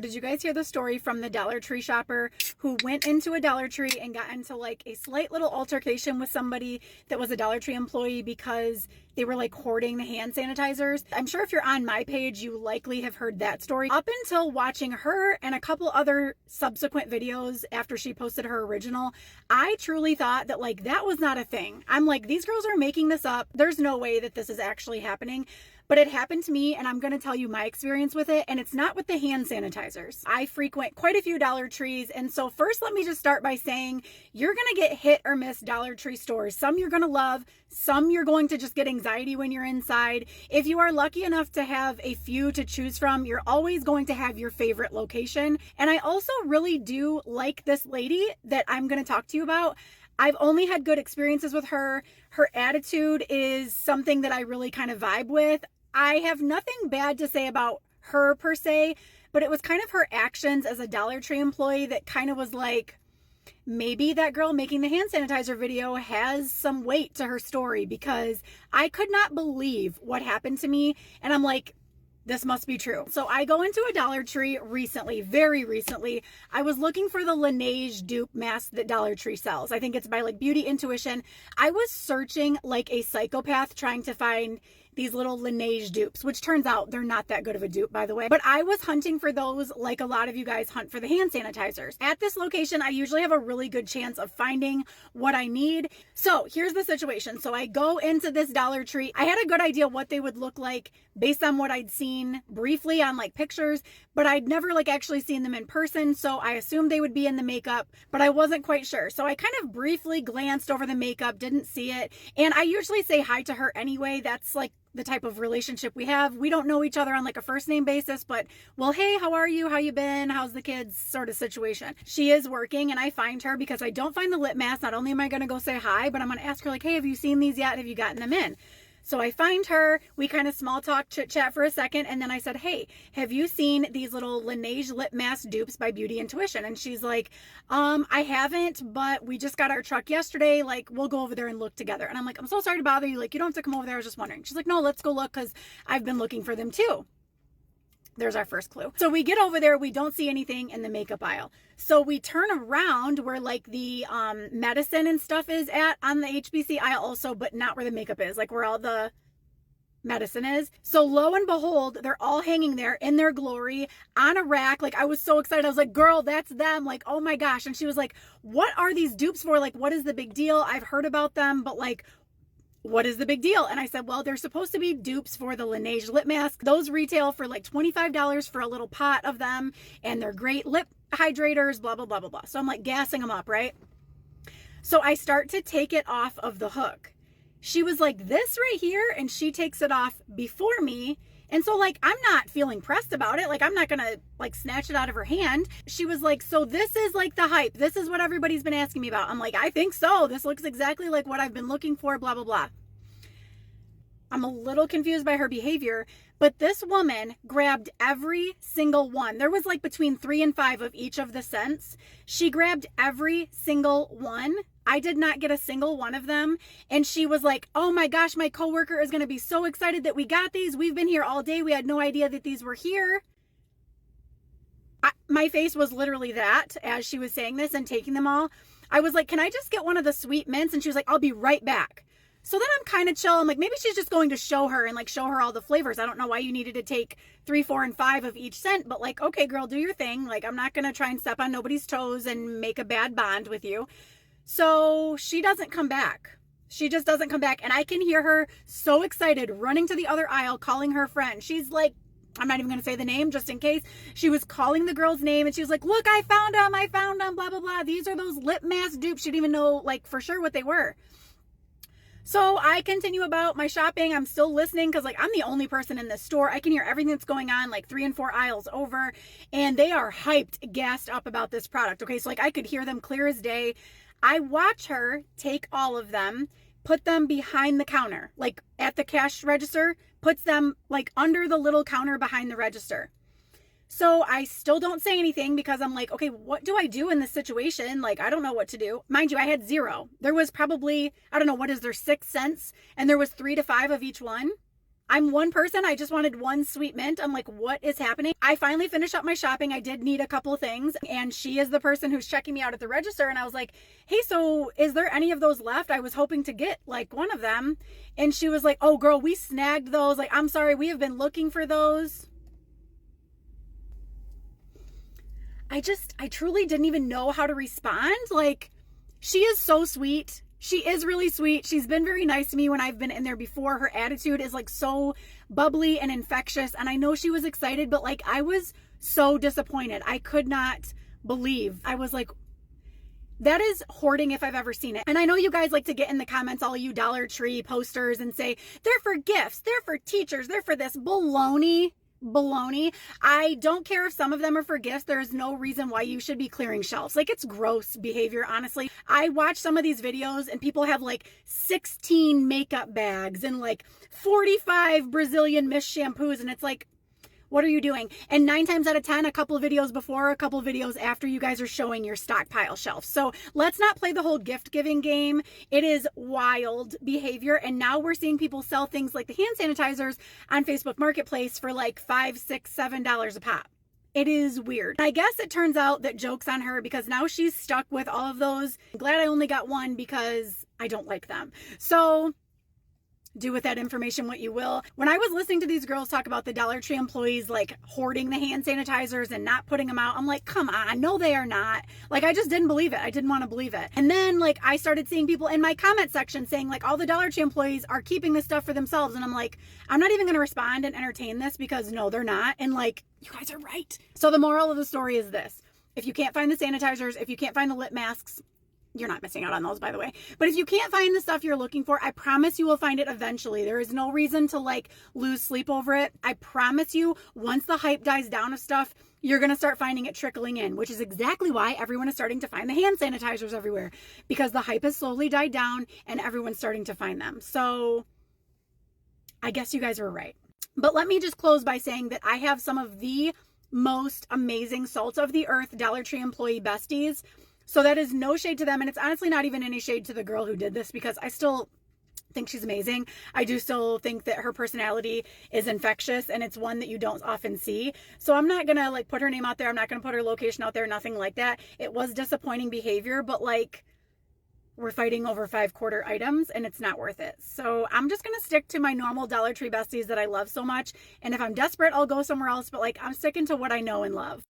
Did you guys hear the story from the Dollar Tree shopper who went into a Dollar Tree and got into like a slight little altercation with somebody that was a Dollar Tree employee because they were like hoarding the hand sanitizers? I'm sure if you're on my page, you likely have heard that story. Up until watching her and a couple other subsequent videos after she posted her original, I truly thought that like that was not a thing. I'm like, these girls are making this up. There's no way that this is actually happening. But it happened to me, and I'm going to tell you my experience with it, and it's not with the hand sanitizers. I frequent quite a few Dollar Trees, and so first let me just start by saying you're going to get hit or miss Dollar Tree stores. Some you're going to love, some you're going to just get anxiety when you're inside. If you are lucky enough to have a few to choose from, you're always going to have your favorite location. And I also really do like this lady that I'm going to talk to you about. I've only had good experiences with her. Her attitude is something that I really kind of vibe with. I have nothing bad to say about her per se, but it was kind of her actions as a Dollar Tree employee that kind of was like, maybe that girl making the hand sanitizer video has some weight to her story, because I could not believe what happened to me. And I'm like, this must be true. So I go into a Dollar Tree recently, very recently. I was looking for the Laneige dupe mask that Dollar Tree sells. I think it's by like Beauty Intuition. I was searching like a psychopath trying to find these little Laneige dupes, which turns out they're not that good of a dupe, by the way. But I was hunting for those like a lot of you guys hunt for the hand sanitizers. At this location, I usually have a really good chance of finding what I need. So here's the situation. So I go into this Dollar Tree. I had a good idea what they would look like based on what I'd seen briefly on like pictures, but I'd never like actually seen them in person. So I assumed they would be in the makeup, but I wasn't quite sure. So I kind of briefly glanced over the makeup, didn't see it. And I usually say hi to her anyway. That's like the type of relationship we have. We don't know each other on like a first name basis, but well, hey, how are you? How you been? How's the kids? Sort of situation. She is working, and I find her because I don't find the lip mask. Not only am I going to go say hi, but I'm going to ask her like, hey, have you seen these yet? Have you gotten them in? So I find her, we kind of small talk, chit chat for a second. And then I said, hey, have you seen these little Laneige lip mask dupes by Beauty Intuition? And she's like, I haven't, but we just got our truck yesterday. Like, we'll go over there and look together. And I'm like, I'm so sorry to bother you. Like, you don't have to come over there. I was just wondering. She's like, no, let's go look, because I've been looking for them too. There's our first clue. So we get over there. We don't see anything in the makeup aisle. So we turn around where like the medicine and stuff is at on the HBC aisle also, but not where the makeup is, like where all the medicine is. So lo and behold, they're all hanging there in their glory on a rack. Like, I was so excited. I was like, girl, that's them. Like, oh my gosh. And she was like, what are these dupes for? Like, what is the big deal? I've heard about them, but like, what is the big deal? And I said, well, they're supposed to be dupes for the Laneige lip mask. Those retail for like $25 for a little pot of them, and they're great lip hydrators, blah, blah, blah, blah, blah. So I'm like gassing them up, right? So I start to take it off of the hook. She was like, this right here, and she takes it off before me. And so like, I'm not feeling pressed about it. Like, I'm not going to like snatch it out of her hand. She was like, so this is like the hype. This is what everybody's been asking me about. I'm like, I think so. This looks exactly like what I've been looking for, blah, blah, blah. I'm a little confused by her behavior, but this woman grabbed every single one. There was like between 3 and 5 of each of the scents. She grabbed every single one. I did not get a single one of them. And she was like, oh my gosh, my coworker is going to be so excited that we got these. We've been here all day. We had no idea that these were here. My face was literally that as she was saying this and taking them all. I was like, can I just get one of the sweet mints? And she was like, I'll be right back. So then I'm kind of chill. I'm like, maybe she's just going to show her and like show her all the flavors. I don't know why you needed to take 3, 4, and 5 of each scent, but like, okay, girl, do your thing. Like, I'm not going to try and step on nobody's toes and make a bad bond with you. So she doesn't come back. She just doesn't come back. And I can hear her so excited running to the other aisle, calling her friend. She's like, I'm not even going to say the name just in case. She was calling the girl's name and she was like, look, I found them, blah, blah, blah. These are those lip mask dupes. She didn't even know like for sure what they were. So I continue about my shopping. I'm still listening because like I'm the only person in this store. I can hear everything that's going on like 3 and 4 aisles over, and they are hyped, gassed up about this product. Okay, so like I could hear them clear as day. I watch her take all of them, put them behind the counter, like at the cash register, puts them like under the little counter behind the register. So I still don't say anything because I'm like, okay, what do I do in this situation? Like, I don't know what to do. Mind you, I had 0. There was probably, I don't know, what is there, 6 cents? And there was 3 to 5 of each one. I'm one person. I just wanted one sweet mint. I'm like, what is happening? I finally finished up my shopping. I did need a couple things. And she is the person who's checking me out at the register. And I was like, hey, so is there any of those left? I was hoping to get like one of them. And she was like, oh girl, we snagged those. Like, I'm sorry, we have been looking for those. I truly didn't even know how to respond. Like, she is so sweet. She is really sweet. She's been very nice to me when I've been in there before. Her attitude is like so bubbly and infectious. And I know she was excited, but like I was so disappointed. I could not believe. I was like, that is hoarding if I've ever seen it. And I know you guys like to get in the comments, all you Dollar Tree posters, and say, they're for gifts, they're for teachers, they're for this. Baloney. I don't care if some of them are for gifts. There's no reason why you should be clearing shelves. Like, it's gross behavior, honestly. I watch some of these videos and people have like 16 makeup bags and like 45 Brazilian mist shampoos, and it's like, what are you doing? And 9 times out of 10, a couple of videos before, a couple of videos after, you guys are showing your stockpile shelf. So let's not play the whole gift giving game. It is wild behavior. And now we're seeing people sell things like the hand sanitizers on Facebook Marketplace for like $5, $6, $7 a pop. It is weird. I guess it turns out that joke's on her because now she's stuck with all of those. I'm glad I only got one because I don't like them. So do with that information what you will. When I was listening to these girls talk about the Dollar Tree employees like hoarding the hand sanitizers and not putting them out, I'm like, come on, no, they are not. Like, I just didn't believe it. I didn't want to believe it. And then like I started seeing people in my comment section saying like all the Dollar Tree employees are keeping this stuff for themselves. And I'm like, I'm not even going to respond and entertain this because no, they're not. And like, you guys are right. So the moral of the story is this. If you can't find the sanitizers, if you can't find the lip masks, you're not missing out on those, by the way. But if you can't find the stuff you're looking for, I promise you will find it eventually. There is no reason to like lose sleep over it. I promise you, once the hype dies down of stuff, you're going to start finding it trickling in, which is exactly why everyone is starting to find the hand sanitizers everywhere, because the hype has slowly died down and everyone's starting to find them. So I guess you guys were right. But let me just close by saying that I have some of the most amazing salt of the earth Dollar Tree employee besties. So that is no shade to them. And it's honestly not even any shade to the girl who did this, because I still think she's amazing. I do still think that her personality is infectious, and it's one that you don't often see. So I'm not going to like put her name out there. I'm not going to put her location out there, nothing like that. It was disappointing behavior, but like, we're fighting over 5-quarter items and it's not worth it. So I'm just going to stick to my normal Dollar Tree besties that I love so much. And if I'm desperate, I'll go somewhere else. But like, I'm sticking to what I know and love.